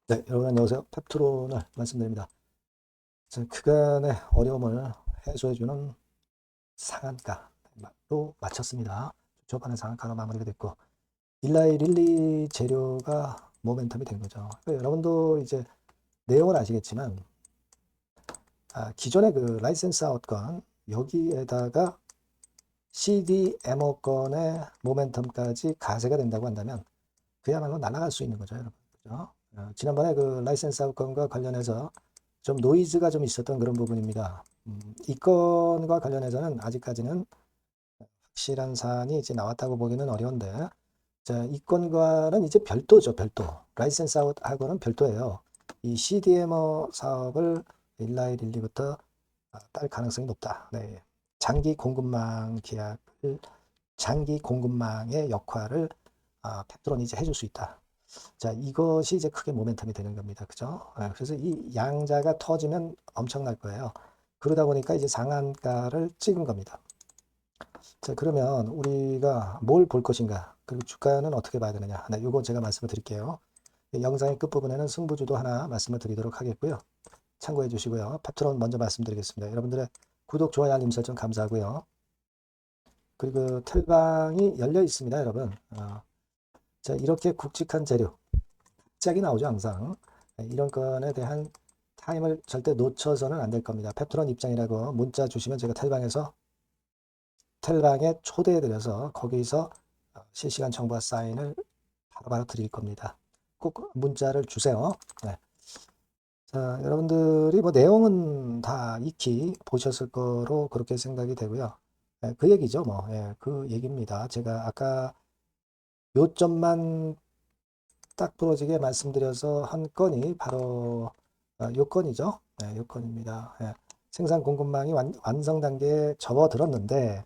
네, 여러분 안녕하세요. 펩트론을 말씀드립니다. 그간의 어려움을 해소해주는 상한가로 마쳤습니다. 초반에 상한가로 마무리가 됐고, 일라이 릴리 재료가 모멘텀이 된 거죠. 그러니까 여러분도 이제 내용을 아시겠지만, 기존의 그 라이센스 아웃건, 여기에다가 CDMO 건의 모멘텀까지 가세가 된다고 한다면, 그야말로 날아갈 수 있는 거죠, 여러분. 그죠? 지난번에 그 라이센스 아웃건과 관련해서 좀 노이즈가 좀 있었던 그런 부분입니다. 이 건과 관련해서는 아직까지는 확실한 사안이 이제 나왔다고 보기는 어려운데, 자, 이 건과는 이제 별도죠, 별도. 라이센스 아웃하고는 별도예요. 이 CDMO 사업을 일라이 릴리부터 딸 가능성이 높다. 네. 장기 공급망 계약을, 장기 공급망의 역할을 펩트론이 이제 해줄 수 있다. 자, 이것이 이제 크게 모멘텀이 되는 겁니다. 그죠? 그래서 이 양자가 터지면 엄청날 거예요. 그러다 보니까 이제 상한가를 찍은 겁니다. 자, 그러면 우리가 뭘 볼 것인가? 그리고 주가는 어떻게 봐야 되느냐? 네, 요거 제가 말씀을 드릴게요. 영상의 끝부분에는 승부주도 하나 말씀을 드리도록 하겠고요. 참고해 주시고요. 펩트론 먼저 말씀드리겠습니다. 여러분들의 구독, 좋아요, 알림 설정 감사하고요. 그리고 텔방이 열려 있습니다, 여러분. 자, 이렇게 굵직한 재료. 갑자기 나오죠, 항상. 이런 건에 대한 타임을 절대 놓쳐서는 안 될 겁니다. 펩트론 입장이라고 문자 주시면 제가 텔방에 초대해드려서 거기서 실시간 정보와 사인을 바로바로 드릴 겁니다. 꼭 문자를 주세요. 네. 자, 여러분들이 뭐 내용은 다 익히 보셨을 거로 그렇게 생각이 되고요. 네, 그 얘기죠, 뭐. 예, 그 얘기입니다. 제가 아까 요점만 딱 부러지게 말씀드려서 한 건이 바로 요건이죠. 네, 요건입니다. 예, 생산 공급망이 완성 단계에 접어들었는데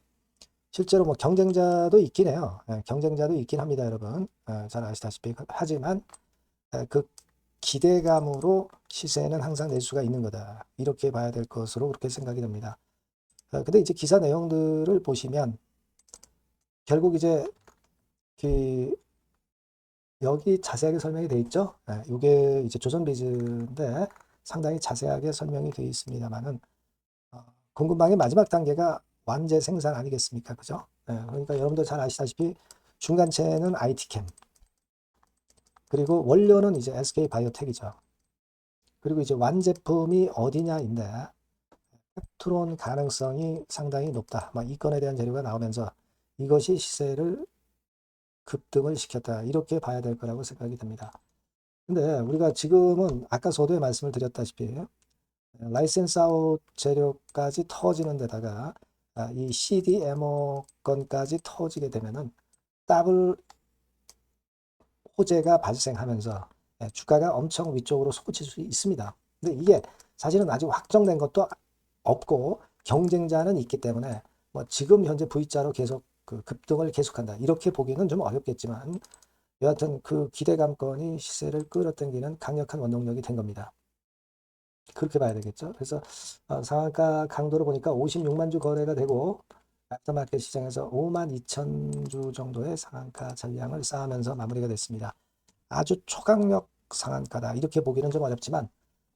실제로 뭐 경쟁자도 있긴 해요. 예, 경쟁자도 있긴 합니다, 여러분. 잘 아시다시피 하지만 그 기대감으로 시세는 항상 낼 수가 있는 거다. 이렇게 봐야 될 것으로 그렇게 생각이 됩니다. 근데 이제 기사 내용들을 보시면 결국 이제 그 여기 자세하게 설명이 되어 있죠. 이게 이제 조선비즈인데 상당히 자세하게 설명이 되어 있습니다만은 공급망의 마지막 단계가 완제 생산 아니겠습니까? 그죠? 그러니까 여러분도 잘 아시다시피 중간체는 IT캠 그리고 원료는 이제 SK 바이오텍이죠. 그리고 이제 완제품이 어디냐인데 펩트론 가능성이 상당히 높다. 이 건에 대한 재료가 나오면서 이것이 시세를 급등을 시켰다. 이렇게 봐야 될 거라고 생각이 됩니다. 근데 우리가 지금은 아까 서두에 말씀을 드렸다시피 라이센스 아웃 재료까지 터지는 데다가 이 CDMO 건까지 터지게 되면은 더블 호재가 발생하면서 주가가 엄청 위쪽으로 솟구칠 수 있습니다. 근데 이게 사실은 아직 확정된 것도 없고 경쟁자는 있기 때문에 뭐 지금 현재 V자로 계속 그 급등을 계속한다. 이렇게 보기는 좀 어렵겠지만 여하튼 그 기대감권이 시세를 끌어당기는 강력한 원동력이 된 겁니다. 그렇게 봐야 되겠죠. 그래서 상한가 강도를 보니까 56만 주 거래가 되고 애프터마켓 시장에서 5만 2천 주 정도의 상한가 전량을 쌓으면서 마무리가 됐습니다. 아주 초강력 상한가다. 이렇게 보기는 좀 어렵지만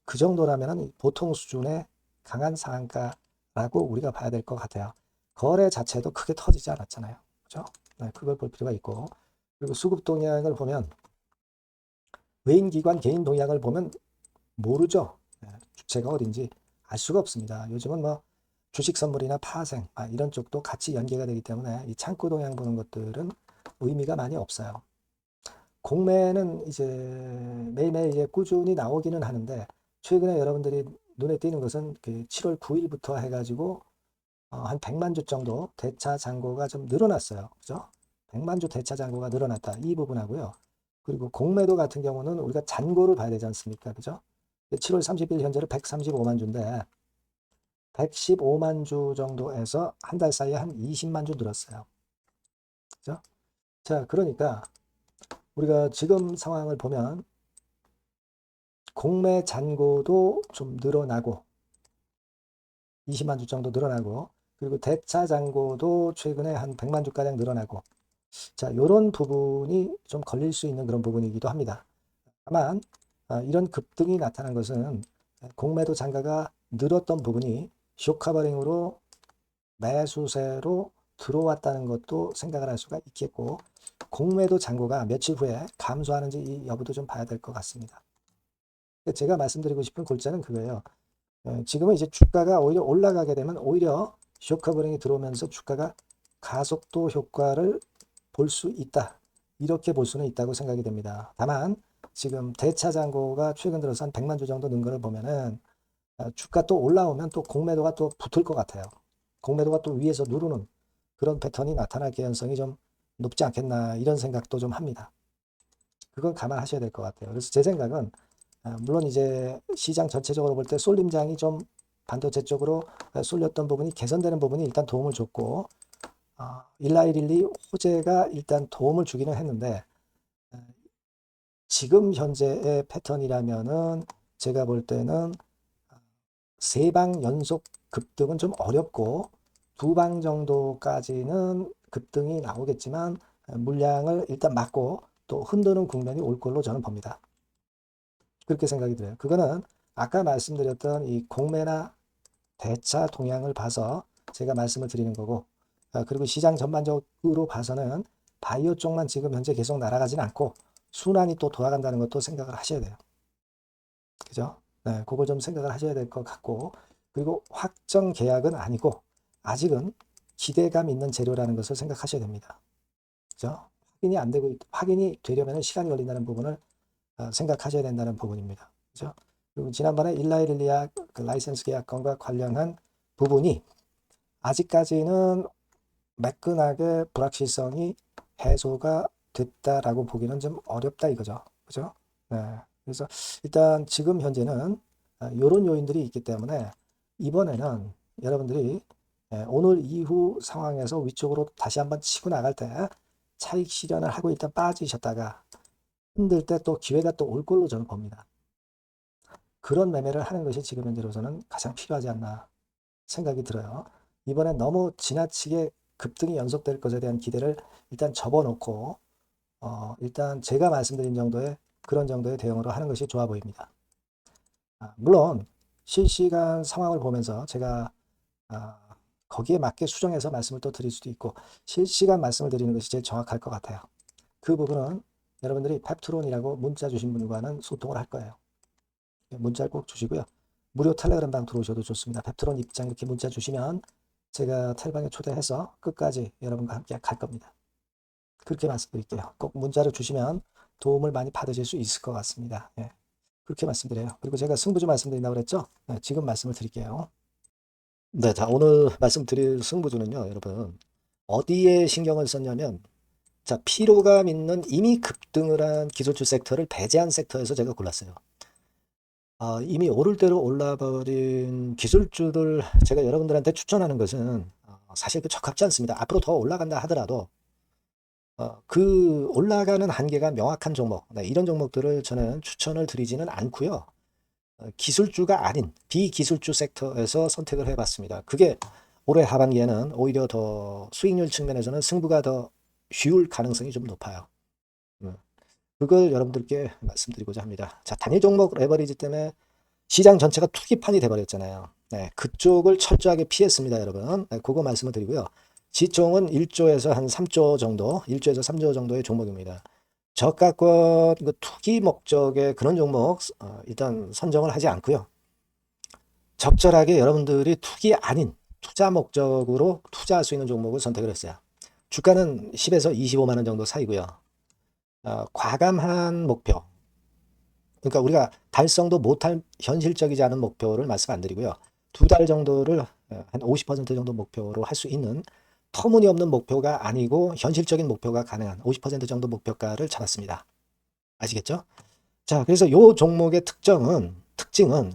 그 정도라면 보통 수준의 강한 상한가라고 우리가 봐야 될 것 같아요. 거래 자체도 크게 터지지 않았잖아요. 그죠? 네, 그걸 볼 필요가 있고 그리고 수급 동향을 보면 외인 기관 개인 동향을 보면 모르죠. 주체가 어딘지 알 수가 없습니다. 요즘은 뭐 주식 선물이나 파생 이런 쪽도 같이 연계가 되기 때문에 이 창구 동향 보는 것들은 의미가 많이 없어요. 공매는 이제 매일매일 이제 꾸준히 나오기는 하는데 최근에 여러분들이 눈에 띄는 것은 그 7월 9일부터 해가지고 한 100만 주 정도 대차 잔고가 좀 늘어났어요. 그죠? 100만 주 대차 잔고가 늘어났다. 이 부분하고요. 그리고 공매도 같은 경우는 우리가 잔고를 봐야 되지 않습니까? 그죠? 7월 30일 현재로 135만 주인데 115만 주 정도에서 한 달 사이에 한 20만 주 늘었어요. 그죠? 자, 그러니까 우리가 지금 상황을 보면 공매 잔고도 좀 늘어나고 20만 주 정도 늘어나고 그리고 대차 잔고도 최근에 한 100만 주가량 늘어나고 자, 요런 부분이 좀 걸릴 수 있는 그런 부분이기도 합니다. 다만 이런 급등이 나타난 것은 공매도 잔가가 늘었던 부분이 쇼커버링으로 매수세로 들어왔다는 것도 생각을 할 수가 있겠고, 공매도 잔고가 며칠 후에 감소하는지 이 여부도 좀 봐야 될 것 같습니다. 제가 말씀드리고 싶은 골자는 그거예요. 지금은 이제 주가가 오히려 올라가게 되면 오히려 쇼커버링이 들어오면서 주가가 가속도 효과를 볼 수 있다. 이렇게 볼 수는 있다고 생각이 됩니다. 다만 지금 대차 잔고가 최근 들어서 한 100만 주 정도 는 거를 보면은 주가 또 올라오면 또 공매도가 또 붙을 것 같아요. 공매도가 또 위에서 누르는 그런 패턴이 나타날 개연성이 좀 높지 않겠나 이런 생각도 좀 합니다. 그건 감안하셔야 될 것 같아요. 그래서 제 생각은 물론 이제 시장 전체적으로 볼 때 쏠림장이 좀 반도체 쪽으로 쏠렸던 부분이 개선되는 부분이 일단 도움을 줬고, 19112 호재가 일단 도움을 주기는 했는데, 지금 현재의 패턴이라면은 제가 볼 때는 3방 연속 급등은 좀 어렵고, 2방 정도까지는 급등이 나오겠지만 물량을 일단 막고 또 흔드는 국면이 올 걸로 저는 봅니다. 그렇게 생각이 들어요. 그거는 아까 말씀드렸던 이 공매나 대차 동향을 봐서 제가 말씀을 드리는 거고, 그리고 시장 전반적으로 봐서는 바이오 쪽만 지금 현재 계속 날아가진 않고 순환이 또 돌아간다는 것도 생각을 하셔야 돼요. 그죠? 네, 그걸 좀 생각을 하셔야 될 것 같고, 그리고 확정 계약은 아니고 아직은 기대감 있는 재료라는 것을 생각하셔야 됩니다. 그죠? 확인이 되려면 시간이 걸린다는 부분을 생각하셔야 된다는 부분입니다. 그죠? 그리고 지난번에 일라이릴리아 그 라이센스 계약건과 관련한 부분이 아직까지는 매끈하게 불확실성이 해소가 됐다라고 보기는 좀 어렵다 이거죠. 그죠? 네. 그래서 일단 지금 현재는 이런 요인들이 있기 때문에 이번에는 여러분들이 오늘 이후 상황에서 위쪽으로 다시 한번 치고 나갈 때 차익 실현을 하고 일단 빠지셨다가 힘들 때 또 기회가 또 올 걸로 저는 봅니다. 그런 매매를 하는 것이 지금 현재로서는 가장 필요하지 않나 생각이 들어요. 이번엔 너무 지나치게 급등이 연속될 것에 대한 기대를 일단 접어놓고 일단 제가 말씀드린 정도의 그런 정도의 대응으로 하는 것이 좋아 보입니다. 물론 실시간 상황을 보면서 제가 거기에 맞게 수정해서 말씀을 또 드릴 수도 있고 실시간 말씀을 드리는 것이 제일 정확할 것 같아요. 그 부분은 여러분들이 펩트론이라고 문자 주신 분과는 소통을 할 거예요. 문자를 꼭 주시고요. 무료 텔레그램 방 들어오셔도 좋습니다. 펩트론 입장 이렇게 문자 주시면 제가 텔방에 초대해서 끝까지 여러분과 함께 갈 겁니다. 그렇게 말씀드릴게요. 꼭 문자를 주시면 도움을 많이 받으실 수 있을 것 같습니다. 예, 그렇게 말씀드려요. 그리고 제가 승부주 말씀드린다고 그랬죠? 네, 지금 말씀을 드릴게요. 네, 자, 오늘 말씀드릴 승부주는요, 여러분. 어디에 신경을 썼냐면, 자, 피로감 있는 이미 급등을 한 기술주 섹터를 배제한 섹터에서 제가 골랐어요. 이미 오를 대로 올라버린 기술주들 제가 여러분들한테 추천하는 것은 사실 그 적합지 않습니다. 앞으로 더 올라간다 하더라도 그 올라가는 한계가 명확한 종목, 네, 이런 종목들을 저는 추천을 드리지는 않고요. 기술주가 아닌 비기술주 섹터에서 선택을 해봤습니다. 그게 올해 하반기에는 오히려 더 수익률 측면에서는 승부가 더 쉬울 가능성이 좀 높아요. 그걸 여러분들께 말씀드리고자 합니다. 자, 단일 종목 레버리지 때문에 시장 전체가 투기판이 돼버렸잖아요. 네, 그쪽을 철저하게 피했습니다, 여러분. 네, 그거 말씀을 드리고요. 시총은 1조에서 한 3조 정도, 1조에서 3조 정도의 종목입니다. 저가권 투기 목적의 그런 종목 일단 선정을 하지 않고요. 적절하게 여러분들이 투기 아닌 투자 목적으로 투자할 수 있는 종목을 선택을 했어요. 주가는 10에서 25만 원 정도 사이고요. 과감한 목표, 그러니까 우리가 달성도 못할 현실적이지 않은 목표를 말씀 안 드리고요. 2달 정도를 한 50% 정도 목표로 할 수 있는 터무니없는 목표가 아니고 현실적인 목표가 가능한 50% 정도 목표가를 잡았습니다. 아시겠죠? 자, 그래서 요 종목의 특징은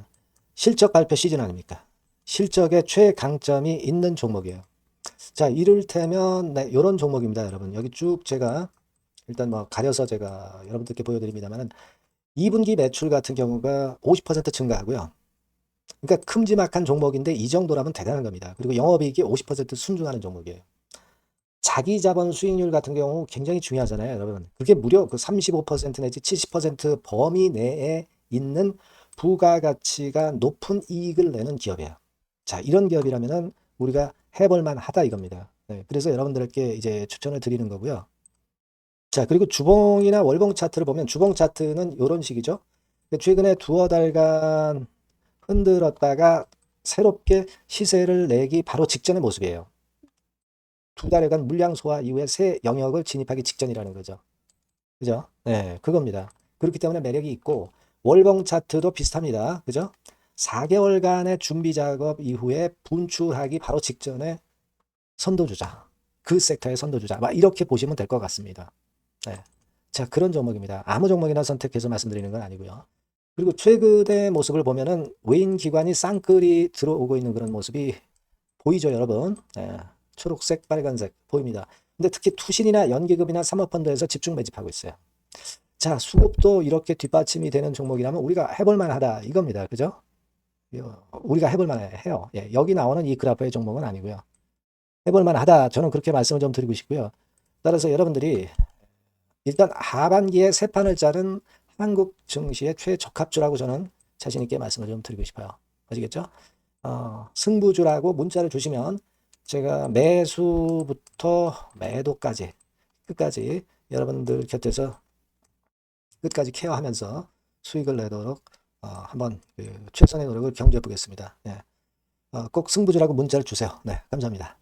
실적 발표 시즌 아닙니까? 실적의 최강점이 있는 종목이에요. 자, 이를테면 네, 이런 종목입니다, 여러분. 여기 쭉 제가 일단 뭐 가려서 제가 여러분들께 보여드립니다만은 2분기 매출 같은 경우가 50% 증가하고요. 그러니까 큼지막한 종목인데 이 정도라면 대단한 겁니다. 그리고 영업이익이 50% 순증하는 종목이에요. 자기 자본 수익률 같은 경우 굉장히 중요하잖아요, 여러분. 그게 무려 그 35% 내지 70% 범위 내에 있는 부가가치가 높은 이익을 내는 기업이에요. 자, 이런 기업이라면은 우리가 해볼 만하다 이겁니다. 네, 그래서 여러분들께 이제 추천을 드리는 거고요. 자, 그리고 주봉이나 월봉 차트를 보면 주봉 차트는 이런 식이죠. 최근에 두어 달간 흔들었다가 새롭게 시세를 내기 바로 직전의 모습이에요. 두 달간 물량 소화 이후에 새 영역을 진입하기 직전이라는 거죠. 그죠? 네, 그겁니다. 그렇기 때문에 매력이 있고 월봉 차트도 비슷합니다. 그죠? 4개월간의 준비 작업 이후에 분출하기 바로 직전에 선도주자. 그 섹터의 선도주자. 막 이렇게 보시면 될 것 같습니다. 네. 자, 그런 종목입니다. 아무 종목이나 선택해서 말씀드리는 건 아니고요. 그리고 최근의 모습을 보면은 외인 기관이 쌍끌이 들어오고 있는 그런 모습이 보이죠, 여러분? 네. 초록색, 빨간색 보입니다. 근데 특히 투신이나 연기금이나 사모펀드에서 집중 매집하고 있어요. 자, 수급도 이렇게 뒷받침이 되는 종목이라면 우리가 해볼 만하다 이겁니다. 그죠? 우리가 해볼 만해요. 예, 여기 나오는 이 그래프의 종목은 아니고요. 해볼 만하다. 저는 그렇게 말씀을 좀 드리고 싶고요. 따라서 여러분들이 일단 하반기에 새 판을 짜는 한국 증시의 최적합주라고 저는 자신 있게 말씀을 좀 드리고 싶어요. 아시겠죠? 승부주라고 문자를 주시면 제가 매수부터 매도까지 끝까지 여러분들 곁에서 끝까지 케어하면서 수익을 내도록 한번 최선의 노력을 경주해 보겠습니다. 네. 꼭 승부주라고 문자를 주세요. 네, 감사합니다.